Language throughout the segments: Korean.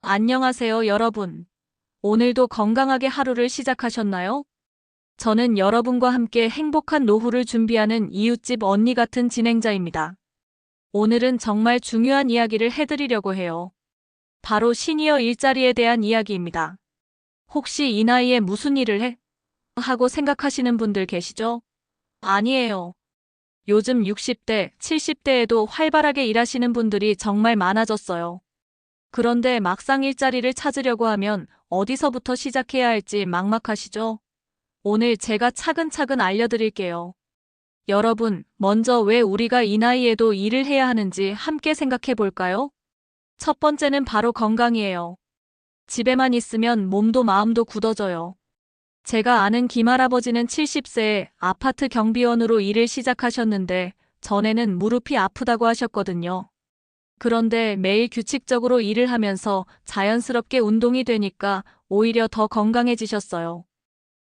안녕하세요, 여러분. 오늘도 건강하게 하루를 시작하셨나요? 저는 여러분과 함께 행복한 노후를 준비하는 이웃집 언니 같은 진행자입니다. 오늘은 정말 중요한 이야기를 해드리려고 해요. 바로 시니어 일자리에 대한 이야기입니다. 혹시 이 나이에 무슨 일을 해? 하고 생각하시는 분들 계시죠? 아니에요. 요즘 60대, 70대에도 활발하게 일하시는 분들이 정말 많아졌어요. 그런데 막상 일자리를 찾으려고 하면 어디서부터 시작해야 할지 막막하시죠? 오늘 제가 차근차근 알려드릴게요. 여러분, 먼저 왜 우리가 이 나이에도 일을 해야 하는지 함께 생각해 볼까요? 첫 번째는 바로 건강이에요. 집에만 있으면 몸도 마음도 굳어져요. 제가 아는 김할아버지는 70세에 아파트 경비원으로 일을 시작하셨는데 전에는 무릎이 아프다고 하셨거든요. 그런데 매일 규칙적으로 일을 하면서 자연스럽게 운동이 되니까 오히려 더 건강해지셨어요.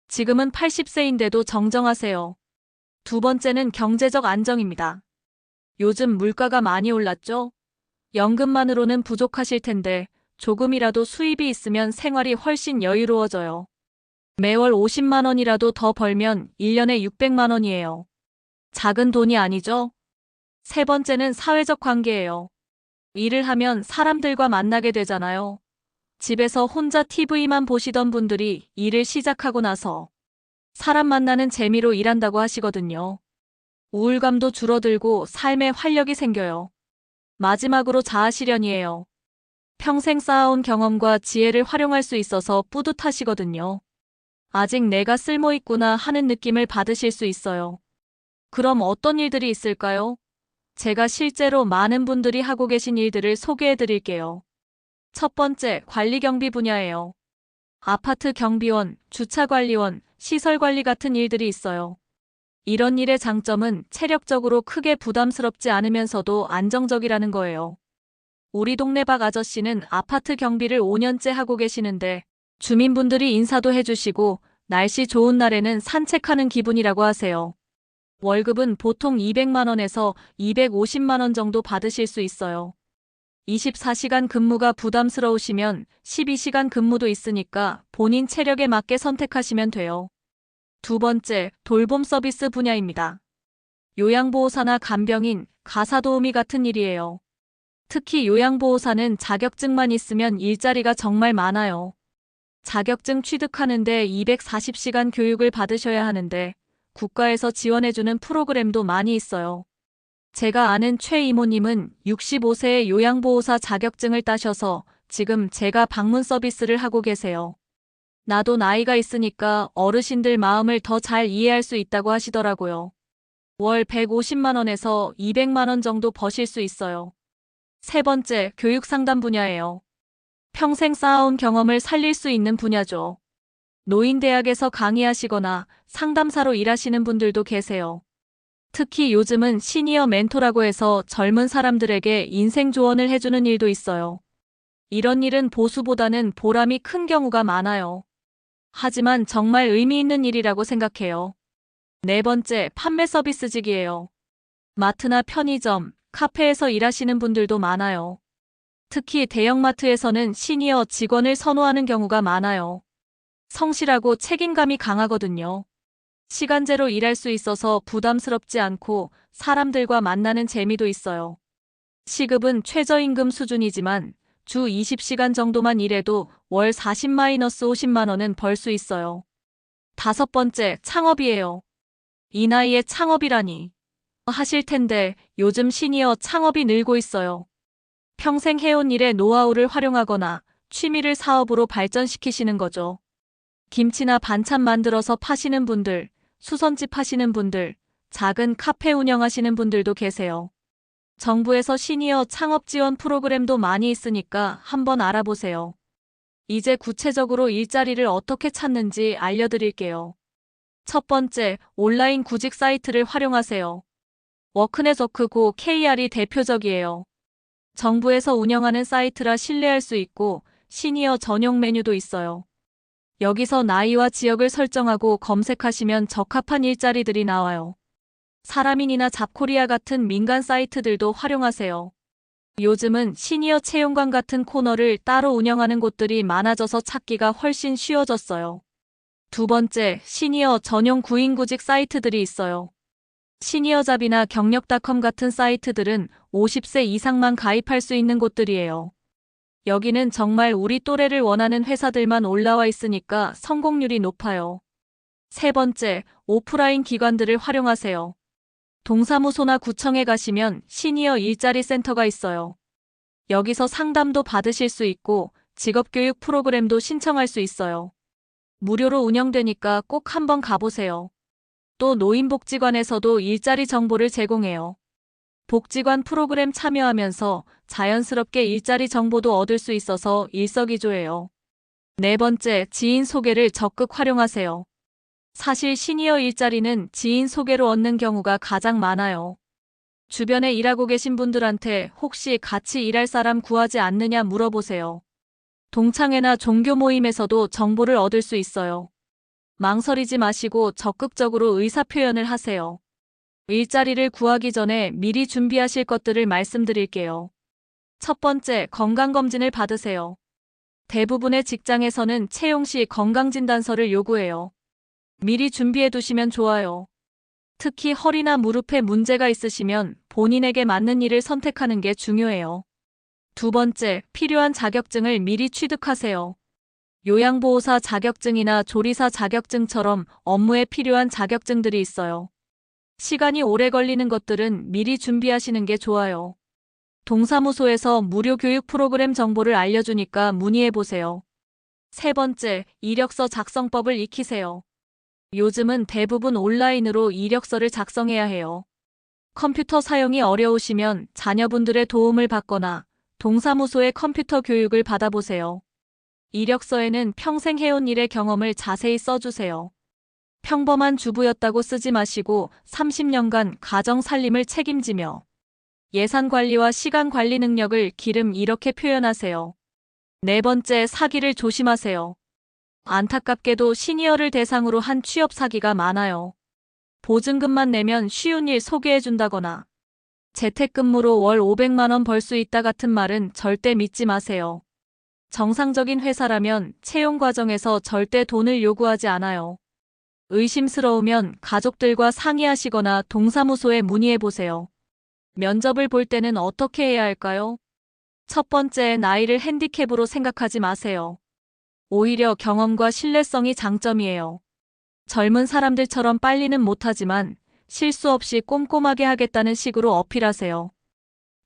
지금은 80세인데도 정정하세요. 두 번째는 경제적 안정입니다. 요즘 물가가 많이 올랐죠? 연금만으로는 부족하실 텐데 조금이라도 수입이 있으면 생활이 훨씬 여유로워져요. 매월 50만 원이라도 더 벌면 1년에 600만 원이에요. 작은 돈이 아니죠? 세 번째는 사회적 관계예요. 일을 하면 사람들과 만나게 되잖아요. 집에서 혼자 TV만 보시던 분들이 일을 시작하고 나서 사람 만나는 재미로 일한다고 하시거든요. 우울감도 줄어들고 삶에 활력이 생겨요. 마지막으로 자아실현이에요. 평생 쌓아온 경험과 지혜를 활용할 수 있어서 뿌듯하시거든요. 아직 내가 쓸모있구나 하는 느낌을 받으실 수 있어요. 그럼 어떤 일들이 있을까요? 제가 실제로 많은 분들이 하고 계신 일들을 소개해 드릴게요. 첫 번째, 관리경비 분야예요. 아파트 경비원, 주차관리원, 시설관리 같은 일들이 있어요. 이런 일의 장점은 체력적으로 크게 부담스럽지 않으면서도 안정적이라는 거예요. 우리 동네 박 아저씨는 아파트 경비를 5년째 하고 계시는데 주민분들이 인사도 해주시고 날씨 좋은 날에는 산책하는 기분이라고 하세요. 월급은 보통 200만 원에서 250만 원 정도 받으실 수 있어요. 24시간 근무가 부담스러우시면 12시간 근무도 있으니까 본인 체력에 맞게 선택하시면 돼요. 두 번째, 돌봄 서비스 분야입니다. 요양보호사나 간병인, 가사도우미 같은 일이에요. 특히 요양보호사는 자격증만 있으면 일자리가 정말 많아요. 자격증 취득하는데 240시간 교육을 받으셔야 하는데 국가에서 지원해주는 프로그램도 많이 있어요. 제가 아는 최 이모님은 65세에 요양보호사 자격증을 따셔서 지금 제가 방문 서비스를 하고 계세요. 나도 나이가 있으니까 어르신들 마음을 더 잘 이해할 수 있다고 하시더라고요. 월 150만 원에서 200만 원 정도 버실 수 있어요. 세 번째, 교육 상담 분야예요. 평생 쌓아온 경험을 살릴 수 있는 분야죠. 노인대학에서 강의하시거나 상담사로 일하시는 분들도 계세요. 특히 요즘은 시니어 멘토라고 해서 젊은 사람들에게 인생 조언을 해주는 일도 있어요. 이런 일은 보수보다는 보람이 큰 경우가 많아요. 하지만 정말 의미 있는 일이라고 생각해요. 네 번째, 판매 서비스직이에요. 마트나 편의점, 카페에서 일하시는 분들도 많아요. 특히 대형마트에서는 시니어 직원을 선호하는 경우가 많아요. 성실하고 책임감이 강하거든요. 시간제로 일할 수 있어서 부담스럽지 않고 사람들과 만나는 재미도 있어요. 시급은 최저임금 수준이지만 주 20시간 정도만 일해도 월 40-50만 원은 벌 수 있어요. 다섯 번째, 창업이에요. 이 나이에 창업이라니 하실 텐데 요즘 시니어 창업이 늘고 있어요. 평생 해온 일의 노하우를 활용하거나 취미를 사업으로 발전시키시는 거죠. 김치나 반찬 만들어서 파시는 분들, 수선집 하시는 분들, 작은 카페 운영하시는 분들도 계세요. 정부에서 시니어 창업 지원 프로그램도 많이 있으니까 한번 알아보세요. 이제 구체적으로 일자리를 어떻게 찾는지 알려드릴게요. 첫 번째, 온라인 구직 사이트를 활용하세요. 워크넷워크고 KR이 대표적이에요. 정부에서 운영하는 사이트라 신뢰할 수 있고 시니어 전용 메뉴도 있어요. 여기서 나이와 지역을 설정하고 검색하시면 적합한 일자리들이 나와요. 사람인이나 잡코리아 같은 민간 사이트들도 활용하세요. 요즘은 시니어 채용관 같은 코너를 따로 운영하는 곳들이 많아져서 찾기가 훨씬 쉬워졌어요. 두 번째, 시니어 전용 구인구직 사이트들이 있어요. 시니어잡이나 경력닷컴 같은 사이트들은 50세 이상만 가입할 수 있는 곳들이에요. 여기는 정말 우리 또래를 원하는 회사들만 올라와 있으니까 성공률이 높아요. 세 번째, 오프라인 기관들을 활용하세요. 동사무소나 구청에 가시면 시니어 일자리 센터가 있어요. 여기서 상담도 받으실 수 있고 직업교육 프로그램도 신청할 수 있어요. 무료로 운영되니까 꼭 한번 가보세요. 또 노인복지관에서도 일자리 정보를 제공해요. 복지관 프로그램 참여하면서 자연스럽게 일자리 정보도 얻을 수 있어서 일석이조예요. 네 번째, 지인 소개를 적극 활용하세요. 사실 시니어 일자리는 지인 소개로 얻는 경우가 가장 많아요. 주변에 일하고 계신 분들한테 혹시 같이 일할 사람 구하지 않느냐 물어보세요. 동창회나 종교 모임에서도 정보를 얻을 수 있어요. 망설이지 마시고 적극적으로 의사표현을 하세요. 일자리를 구하기 전에 미리 준비하실 것들을 말씀드릴게요. 첫 번째, 건강검진을 받으세요. 대부분의 직장에서는 채용 시 건강진단서를 요구해요. 미리 준비해 두시면 좋아요. 특히 허리나 무릎에 문제가 있으시면 본인에게 맞는 일을 선택하는 게 중요해요. 두 번째, 필요한 자격증을 미리 취득하세요. 요양보호사 자격증이나 조리사 자격증처럼 업무에 필요한 자격증들이 있어요. 시간이 오래 걸리는 것들은 미리 준비하시는 게 좋아요. 동사무소에서 무료 교육 프로그램 정보를 알려주니까 문의해보세요. 세 번째, 이력서 작성법을 익히세요. 요즘은 대부분 온라인으로 이력서를 작성해야 해요. 컴퓨터 사용이 어려우시면 자녀분들의 도움을 받거나 동사무소의 컴퓨터 교육을 받아보세요. 이력서에는 평생 해온 일의 경험을 자세히 써주세요. 평범한 주부였다고 쓰지 마시고 30년간 가정 살림을 책임지며 예산 관리와 시간 관리 능력을 기름 이렇게 표현하세요. 네 번째, 사기를 조심하세요. 안타깝게도 시니어를 대상으로 한 취업 사기가 많아요. 보증금만 내면 쉬운 일 소개해준다거나 재택근무로 월 500만 원 벌 수 있다 같은 말은 절대 믿지 마세요. 정상적인 회사라면 채용 과정에서 절대 돈을 요구하지 않아요. 의심스러우면 가족들과 상의하시거나 동사무소에 문의해보세요. 면접을 볼 때는 어떻게 해야 할까요? 첫 번째, 나이를 핸디캡으로 생각하지 마세요. 오히려 경험과 신뢰성이 장점이에요. 젊은 사람들처럼 빨리는 못하지만 실수 없이 꼼꼼하게 하겠다는 식으로 어필하세요.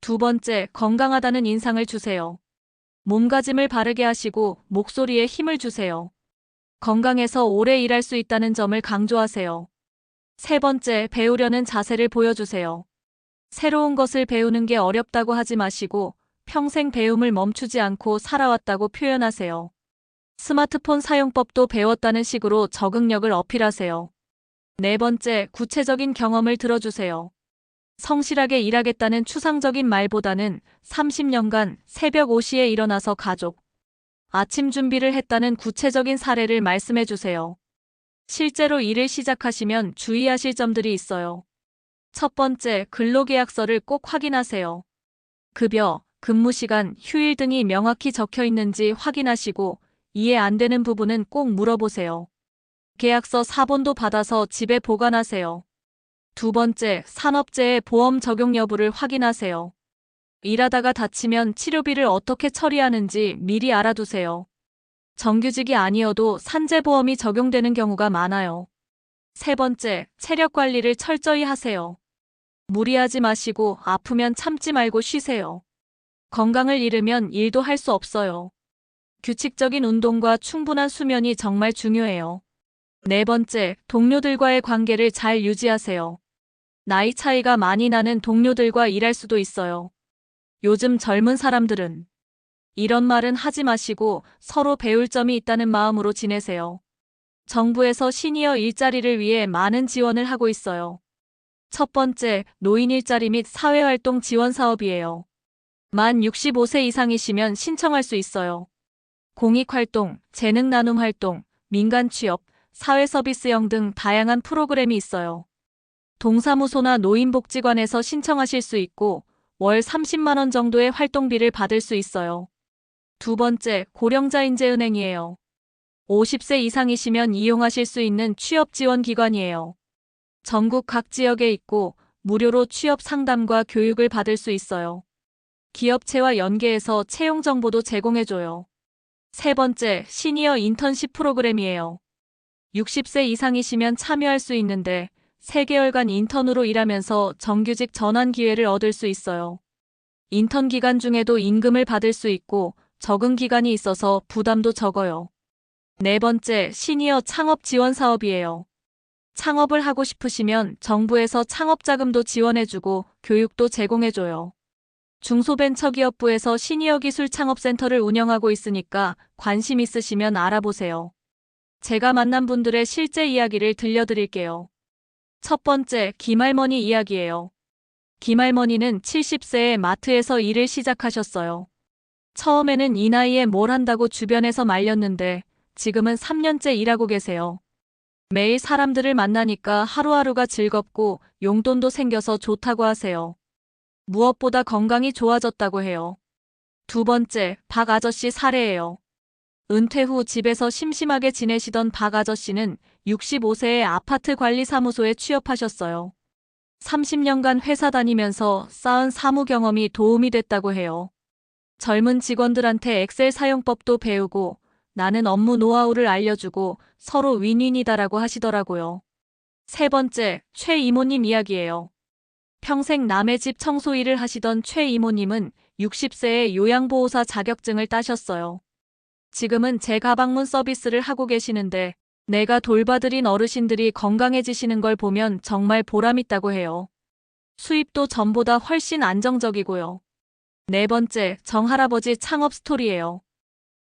두 번째, 건강하다는 인상을 주세요. 몸가짐을 바르게 하시고 목소리에 힘을 주세요. 건강해서 오래 일할 수 있다는 점을 강조하세요. 세 번째, 배우려는 자세를 보여주세요. 새로운 것을 배우는 게 어렵다고 하지 마시고 평생 배움을 멈추지 않고 살아왔다고 표현하세요. 스마트폰 사용법도 배웠다는 식으로 적응력을 어필하세요. 네 번째, 구체적인 경험을 들어주세요. 성실하게 일하겠다는 추상적인 말보다는 30년간 새벽 5시에 일어나서 가족, 아침 준비를 했다는 구체적인 사례를 말씀해 주세요. 실제로 일을 시작하시면 주의하실 점들이 있어요. 첫 번째, 근로계약서를 꼭 확인하세요. 급여, 근무시간, 휴일 등이 명확히 적혀 있는지 확인하시고 이해 안 되는 부분은 꼭 물어보세요. 계약서 사본도 받아서 집에 보관하세요. 두 번째, 산업재해 보험 적용 여부를 확인하세요. 일하다가 다치면 치료비를 어떻게 처리하는지 미리 알아두세요. 정규직이 아니어도 산재보험이 적용되는 경우가 많아요. 세 번째, 체력 관리를 철저히 하세요. 무리하지 마시고 아프면 참지 말고 쉬세요. 건강을 잃으면 일도 할 수 없어요. 규칙적인 운동과 충분한 수면이 정말 중요해요. 네 번째, 동료들과의 관계를 잘 유지하세요. 나이 차이가 많이 나는 동료들과 일할 수도 있어요. 요즘 젊은 사람들은 이런 말은 하지 마시고 서로 배울 점이 있다는 마음으로 지내세요. 정부에서 시니어 일자리를 위해 많은 지원을 하고 있어요. 첫 번째, 노인 일자리 및 사회활동 지원 사업이에요. 만 65세 이상이시면 신청할 수 있어요. 공익활동, 재능 나눔 활동, 민간 취업, 사회서비스형 등 다양한 프로그램이 있어요. 동사무소나 노인복지관에서 신청하실 수 있고 월 30만 원 정도의 활동비를 받을 수 있어요. 두 번째, 고령자인재은행이에요. 50세 이상이시면 이용하실 수 있는 취업지원기관이에요. 전국 각 지역에 있고 무료로 취업 상담과 교육을 받을 수 있어요. 기업체와 연계해서 채용 정보도 제공해줘요. 세 번째, 시니어 인턴십 프로그램이에요. 60세 이상이시면 참여할 수 있는데 3개월간 인턴으로 일하면서 정규직 전환 기회를 얻을 수 있어요. 인턴 기간 중에도 임금을 받을 수 있고 적응 기간이 있어서 부담도 적어요. 네 번째, 시니어 창업 지원 사업이에요. 창업을 하고 싶으시면 정부에서 창업자금도 지원해주고 교육도 제공해줘요. 중소벤처기업부에서 시니어 기술 창업센터를 운영하고 있으니까 관심 있으시면 알아보세요. 제가 만난 분들의 실제 이야기를 들려드릴게요. 첫 번째, 김할머니 이야기예요. 김할머니는 70세에 마트에서 일을 시작하셨어요. 처음에는 이 나이에 뭘 한다고 주변에서 말렸는데 지금은 3년째 일하고 계세요. 매일 사람들을 만나니까 하루하루가 즐겁고 용돈도 생겨서 좋다고 하세요. 무엇보다 건강이 좋아졌다고 해요. 두 번째, 박 아저씨 사례예요. 은퇴 후 집에서 심심하게 지내시던 박 아저씨는 65세에 아파트 관리 사무소에 취업하셨어요. 30년간 회사 다니면서 쌓은 사무 경험이 도움이 됐다고 해요. 젊은 직원들한테 엑셀 사용법도 배우고 나는 업무 노하우를 알려주고 서로 윈윈이다라고 하시더라고요. 세 번째, 최 이모님 이야기예요. 평생 남의 집 청소 일을 하시던 최 이모님은 60세에 요양보호사 자격증을 따셨어요. 지금은 재가방문 서비스를 하고 계시는데 내가 돌봐드린 어르신들이 건강해지시는 걸 보면 정말 보람있다고 해요. 수입도 전보다 훨씬 안정적이고요. 네 번째, 정할아버지 창업 스토리예요.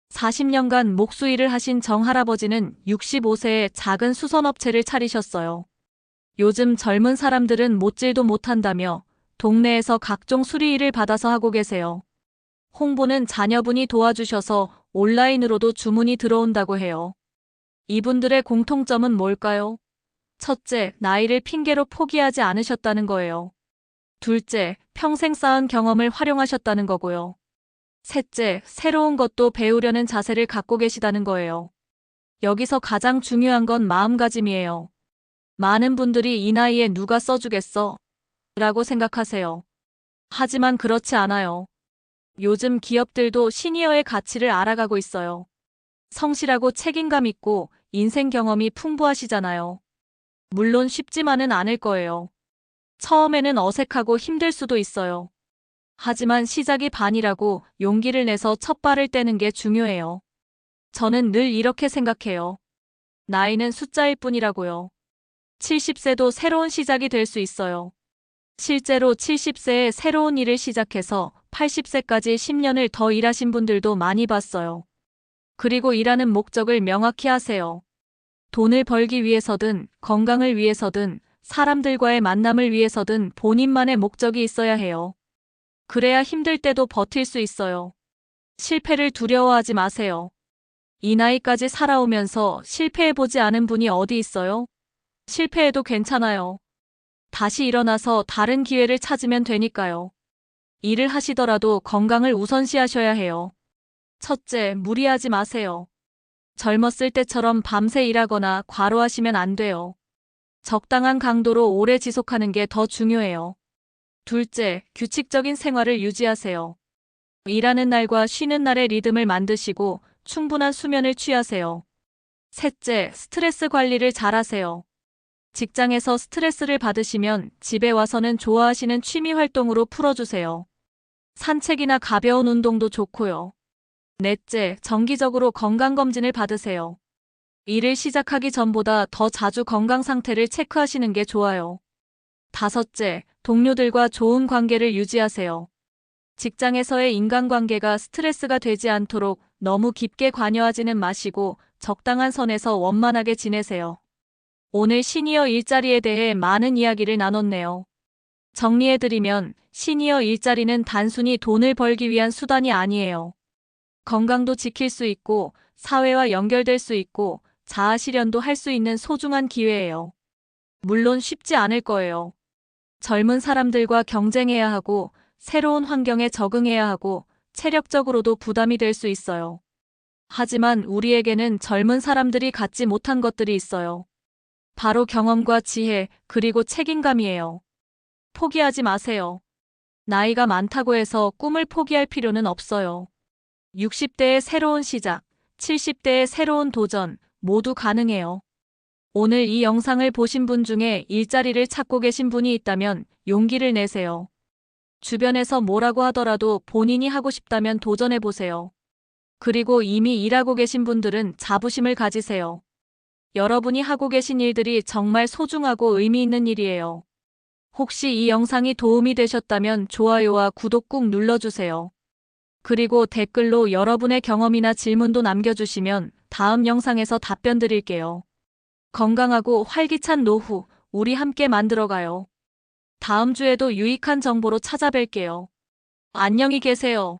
40년간 목수일을 하신 정할아버지는 65세에 작은 수선업체를 차리셨어요. 요즘 젊은 사람들은 못질도 못한다며 동네에서 각종 수리일을 받아서 하고 계세요. 홍보는 자녀분이 도와주셔서 온라인으로도 주문이 들어온다고 해요. 이분들의 공통점은 뭘까요? 첫째, 나이를 핑계로 포기하지 않으셨다는 거예요. 둘째, 평생 쌓은 경험을 활용하셨다는 거고요. 셋째, 새로운 것도 배우려는 자세를 갖고 계시다는 거예요. 여기서 가장 중요한 건 마음가짐이에요. 많은 분들이 이 나이에 누가 써주겠어? 라고 생각하세요. 하지만 그렇지 않아요. 요즘 기업들도 시니어의 가치를 알아가고 있어요. 성실하고 책임감 있고 인생 경험이 풍부하시잖아요. 물론 쉽지만은 않을 거예요. 처음에는 어색하고 힘들 수도 있어요. 하지만 시작이 반이라고 용기를 내서 첫 발을 떼는 게 중요해요. 저는 늘 이렇게 생각해요. 나이는 숫자일 뿐이라고요. 70세도 새로운 시작이 될 수 있어요. 실제로 70세에 새로운 일을 시작해서 80세까지 10년을 더 일하신 분들도 많이 봤어요. 그리고 일하는 목적을 명확히 하세요. 돈을 벌기 위해서든 건강을 위해서든 사람들과의 만남을 위해서든 본인만의 목적이 있어야 해요. 그래야 힘들 때도 버틸 수 있어요. 실패를 두려워하지 마세요. 이 나이까지 살아오면서 실패해보지 않은 분이 어디 있어요? 실패해도 괜찮아요. 다시 일어나서 다른 기회를 찾으면 되니까요. 일을 하시더라도 건강을 우선시하셔야 해요. 첫째, 무리하지 마세요. 젊었을 때처럼 밤새 일하거나 과로하시면 안 돼요. 적당한 강도로 오래 지속하는 게 더 중요해요. 둘째, 규칙적인 생활을 유지하세요. 일하는 날과 쉬는 날의 리듬을 만드시고 충분한 수면을 취하세요. 셋째, 스트레스 관리를 잘하세요. 직장에서 스트레스를 받으시면 집에 와서는 좋아하시는 취미 활동으로 풀어주세요. 산책이나 가벼운 운동도 좋고요. 넷째, 정기적으로 건강검진을 받으세요. 일을 시작하기 전보다 더 자주 건강 상태를 체크하시는 게 좋아요. 다섯째, 동료들과 좋은 관계를 유지하세요. 직장에서의 인간관계가 스트레스가 되지 않도록 너무 깊게 관여하지는 마시고 적당한 선에서 원만하게 지내세요. 오늘 시니어 일자리에 대해 많은 이야기를 나눴네요. 정리해드리면 시니어 일자리는 단순히 돈을 벌기 위한 수단이 아니에요. 건강도 지킬 수 있고 사회와 연결될 수 있고 자아 실현도 할 수 있는 소중한 기회예요. 물론 쉽지 않을 거예요. 젊은 사람들과 경쟁해야 하고 새로운 환경에 적응해야 하고 체력적으로도 부담이 될 수 있어요. 하지만 우리에게는 젊은 사람들이 갖지 못한 것들이 있어요. 바로 경험과 지혜, 그리고 책임감이에요. 포기하지 마세요. 나이가 많다고 해서 꿈을 포기할 필요는 없어요. 60대의 새로운 시작, 70대의 새로운 도전, 모두 가능해요. 오늘 이 영상을 보신 분 중에 일자리를 찾고 계신 분이 있다면 용기를 내세요. 주변에서 뭐라고 하더라도 본인이 하고 싶다면 도전해보세요. 그리고 이미 일하고 계신 분들은 자부심을 가지세요. 여러분이 하고 계신 일들이 정말 소중하고 의미 있는 일이에요. 혹시 이 영상이 도움이 되셨다면 좋아요와 구독 꾹 눌러주세요. 그리고 댓글로 여러분의 경험이나 질문도 남겨주시면 다음 영상에서 답변 드릴게요. 건강하고 활기찬 노후, 우리 함께 만들어가요. 다음 주에도 유익한 정보로 찾아뵐게요. 안녕히 계세요.